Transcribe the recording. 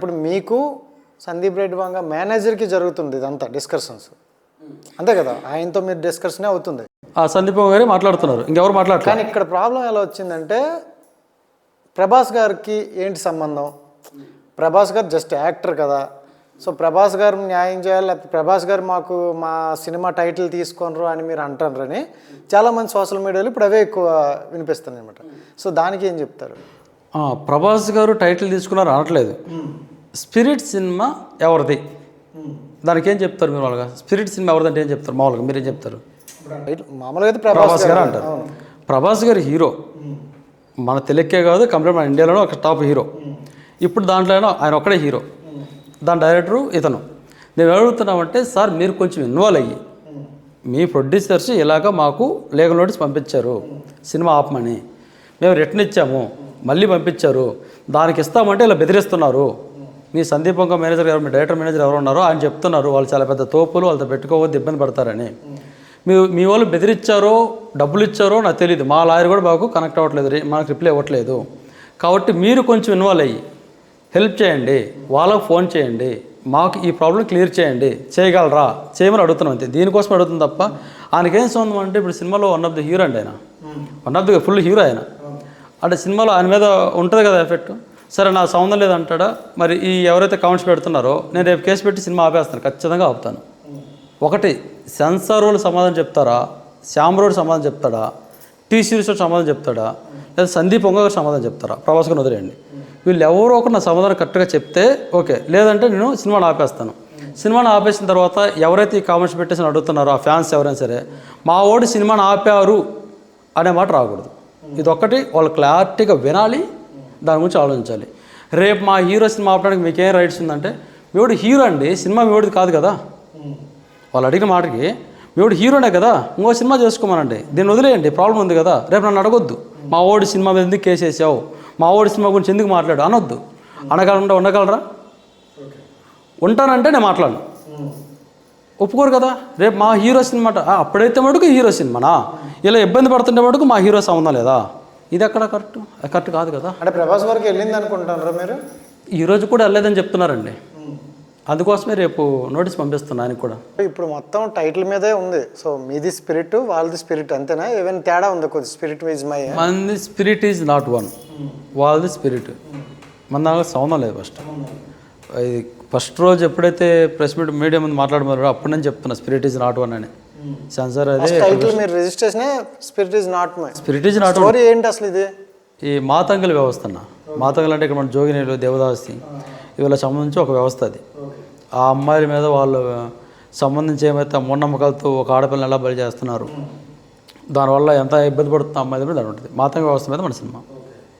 ఇప్పుడు మీకు సందీప్ రెడ్డి వంగ మేనేజర్కి జరుగుతుంది ఇదంతా డిస్కషన్స్ అంతే కదా, ఆయనతో మీరు డిస్కషనే అవుతుంది. సందీప్ గారు మాట్లాడుతున్నారు, ఇంకెవరు మాట్లాడతారు. కానీ ఇక్కడ ప్రాబ్లం ఎలా వచ్చిందంటే ప్రభాస్ గారికి ఏంటి సంబంధం? ప్రభాస్ గారు జస్ట్ యాక్టర్ కదా, సో ప్రభాస్ గారు న్యాయం చేయాలి, లేకపోతే ప్రభాస్ గారు మాకు మా సినిమా టైటిల్ తీసుకోనరు అని మీరు అంటారని చాలామంది సోషల్ మీడియాలో ఇప్పుడు అవే ఎక్కువ వినిపిస్తున్నాయి అనమాట. సో దానికి ఏం చెప్తారు? ప్రభాస్ గారు టైటిల్ తీసుకున్నారు అనట్లేదు. స్పిరిట్ సినిమా ఎవరిది దానికి ఏం చెప్తారు మీరు? వాళ్ళగా స్పిరిట్ సినిమా ఎవరిదంటే ఏం చెప్తారు? మామూలుగా మీరేం చెప్తారు? మామూలుగా అయితే ప్రభాస్ గారు అంటారు. ప్రభాస్ గారు హీరో, మన తెలుగుకే కాదు కంప్లీట్ మన ఇండియాలోనే ఒక టాప్ హీరో. ఇప్పుడు దాంట్లో ఆయన ఒక్కడే హీరో, దాని డైరెక్టరు ఇతను. నేను అడుగుతున్నామంటే సార్ మీరు కొంచెం ఇన్వాల్వ్ అయ్యి మీ ప్రొడ్యూసర్స్ ఇలాగ మాకు లీగల్ నోటీస్ పంపించారు సినిమా ఆపమని, మేము రిటర్న్ ఇచ్చాము, మళ్ళీ పంపించారు, దానికి ఇస్తామంటే ఇలా బెదిరిస్తున్నారు. మీ సందీప్ వంగ మేనేజర్ గారు, మీ డైరెక్టర్ మేనేజర్ ఎవరు ఉన్నారో ఆయన చెప్తున్నారు వాళ్ళు చాలా పెద్ద తోపులు, వాళ్ళతో పెట్టుకోవద్దు ఇబ్బంది పడతారని. మీ వాళ్ళు బెదిరించారో డబ్బులు ఇచ్చారో నాకు తెలియదు, మా లాయర్ కూడా మాకు కనెక్ట్ అవ్వట్లేదు, మనకు రిప్లై ఇవ్వట్లేదు. కాబట్టి మీరు కొంచెం ఇన్వాల్వ్ అయ్యి హెల్ప్ చేయండి, వాళ్ళకు ఫోన్ చేయండి, మాకు ఈ ప్రాబ్లం క్లియర్ చేయండి, చేయగలరా చేయమని అడుగుతున్నాం అంతే. దీనికోసం అడుగుతుంది తప్ప ఆయనకేం సంబంధం అంటే ఇప్పుడు సినిమాలో వన్ ఆఫ్ ది హీరో అండి, ఆయన one of the full hero ఆయన. అంటే సినిమాలో ఆయన మీద ఉంటుంది కదా ఎఫెక్ట్. సరే నా సంబంధం లేదంటాడా? మరి ఈ ఎవరైతే కామెంట్స్ పెడుతున్నారో నేను రేపు కేసు పెట్టి సినిమా ఆపేస్తాను, ఖచ్చితంగా ఆపుతాను. ఒకటి సెన్సార్ వాళ్ళు సమాధానం చెప్తారా, శ్యామ్ రోడ్ సమాధానం చెప్తాడా, టీ సిరీస్ సమాధానం చెప్తాడా, లేదా సందీప్ వంగ గారు సమాధానం చెప్తారా? ప్రభాస్ గారిని వదిలేయండి. వీళ్ళు ఎవరో ఒకరు నా సమాధానం కరెక్ట్గా చెప్తే ఓకే, లేదంటే నేను సినిమాని ఆపేస్తాను. సినిమాని ఆపేసిన తర్వాత ఎవరైతే ఈ కామెంట్స్ పెట్టేసి అడుగుతున్నారో ఆ ఫ్యాన్స్ ఎవరైనా సరే మా ఓడి సినిమాని ఆపారు అనే మాట రాకూడదు. ఇదొక్కటి వాళ్ళు క్లారిటీగా వినాలి, దాని గురించి ఆలోచించాలి. రేపు మా హీరో సినిమా ఆపడానికి మీకేం రైట్స్ ఉందంటే, మీవాడు హీరో అండి, సినిమా మీవాడిది కాదు కదా. వాళ్ళు అడిగిన మాటకి మీవాడు హీరోనే కదా, ఇంకో సినిమా చేసుకోమనండి, దీన్ని వదిలేయండి, ప్రాబ్లం ఉంది కదా. రేపు నన్ను అడగొద్దు మా ఓడి సినిమా మీద ఎందుకు కేసు వేసావు, మా ఓడి సినిమా గురించి ఎందుకు మాట్లాడు అనొద్దు. ఉండగలరా? ఉంటానంటే నేను మాట్లాడను, ఒప్పుకోరు కదా. రేపు మా హీరో సినిమా అప్పుడైతే మటుకు హీరో సినిమానా, ఇలా ఇబ్బంది పడుతుంటే మటుకు మా హీరో సంబంధం లేదా? ఇది ఎక్కడ కరెక్ట్ కాదు కదా. అంటే ప్రభాస్ వరకు వెళ్ళింది అనుకుంటున్నారా మీరు? ఈరోజు కూడా వెళ్ళలేదని చెప్తున్నారండి, అందుకోసమే రేపు నోటీస్ పంపిస్తున్నా ఆయనకు కూడా. ఇప్పుడు మొత్తం టైటిల్ మీదే ఉంది, సో మీది స్పిరిట్ వాళ్ళది స్పిరిట్ అంతేనా? ఏమైనా తేడా ఉంది? కొద్ది స్పిరిట్ ఈజ్ మై, మనది స్పిరిట్ ఈజ్ నాట్ వన్, వాళ్ళది స్పిరిట్, మన దానికి సంబంధం లేదు. ఫస్ట్ రోజు ఎప్పుడైతే ప్రెస్ మీడియా ముందు మాట్లాడమన్నారో అప్పుడు నేను చెప్తున్నా స్పిరిట్ ఈజ్ నాట్ వన్ అని. సెన్సార్ అదే టైటిల్ మీరు registration spirit is not my, spirit is not story ఏంటి అసలు? ఇది ఈ మాతంగల్ వ్యవస్థ అన్న. మాతంగల్ అంటే ఇక్కడ మన జోగినీలు, దేవదాసి ఇవాళ సంబంధించి ఒక వ్యవస్థ అది. ఆ అమ్మాయిల మీద వాళ్ళు సంబంధించి ఏమైతే మూఢనమ్మకాలతో ఒక ఆడపిల్లని ఎలా బలి చేస్తున్నారు, దానివల్ల ఎంత ఇబ్బంది పడుతుంది అమ్మాయిల మీద దాని ఉంటుంది. మాతంగ వ్యవస్థ మీద మన సినిమా.